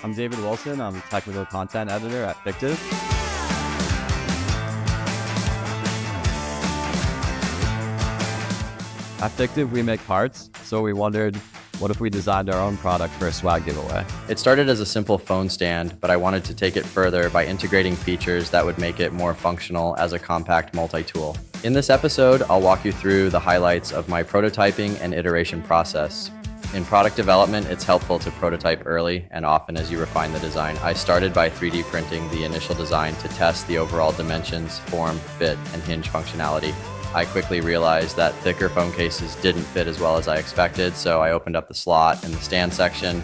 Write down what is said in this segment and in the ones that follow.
I'm David Willson. I'm the technical content editor at Fictiv. At Fictiv, we make cards, so we wondered, what if we designed our own product for a swag giveaway? It started as a simple phone stand, but I wanted to take it further by integrating features that would make it more functional as a compact multi-tool. In this episode, I'll walk you through the highlights of my prototyping and iteration process. In product development, it's helpful to prototype early and often as you refine the design. I started by 3D printing the initial design to test the overall dimensions, form, fit, and hinge functionality. I quickly realized that thicker phone cases didn't fit as well as I expected, so I opened up the slot in the stand section.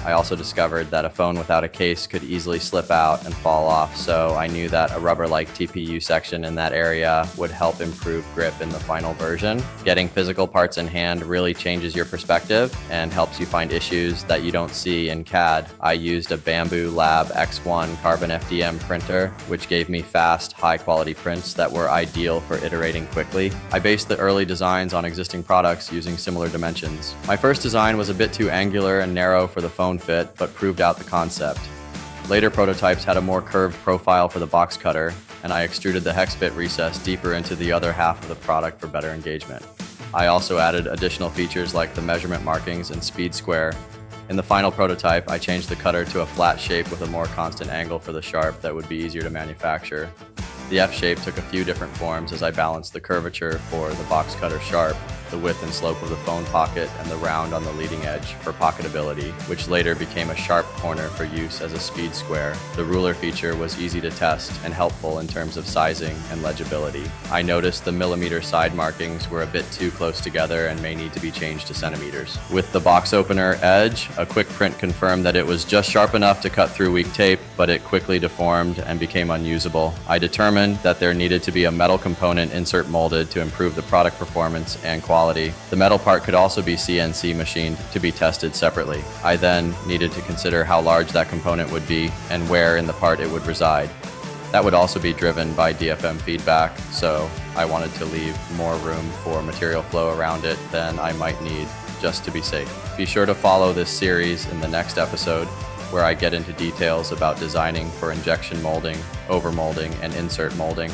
I also discovered that a phone without a case could easily slip out and fall off, so I knew that a rubber-like TPU section in that area would help improve grip in the final version. Getting physical parts in hand really changes your perspective and helps you find issues that you don't see in CAD. I used a Bamboo Lab X1 carbon FDM printer, which gave me fast, high-quality prints that were ideal for iterating quickly. I based the early designs on existing products using similar dimensions. My first design was a bit too angular and narrow for the phone fit, but proved out the concept. Later prototypes had a more curved profile for the box cutter, and I extruded the hex bit recess deeper into the other half of the product for better engagement. I also added additional features like the measurement markings and speed square. In the final prototype, I changed the cutter to a flat shape with a more constant angle for the sharp that would be easier to manufacture. The F shape took a few different forms as I balanced the curvature for the box cutter sharp, the width and slope of the phone pocket, and the round on the leading edge for pocketability, which later became a sharp corner for use as a speed square. The ruler feature was easy to test and helpful in terms of sizing and legibility. I noticed the millimeter side markings were a bit too close together and may need to be changed to centimeters. With the box opener edge, a quick print confirmed that it was just sharp enough to cut through weak tape, but it quickly deformed and became unusable. I determined that there needed to be a metal component insert molded to improve the product performance and quality. The metal part could also be CNC machined to be tested separately. I then needed to consider how large that component would be and where in the part it would reside. That would also be driven by DFM feedback, so I wanted to leave more room for material flow around it than I might need just to be safe. Be sure to follow this series in the next episode, where I get into details about designing for injection molding, overmolding, and insert molding.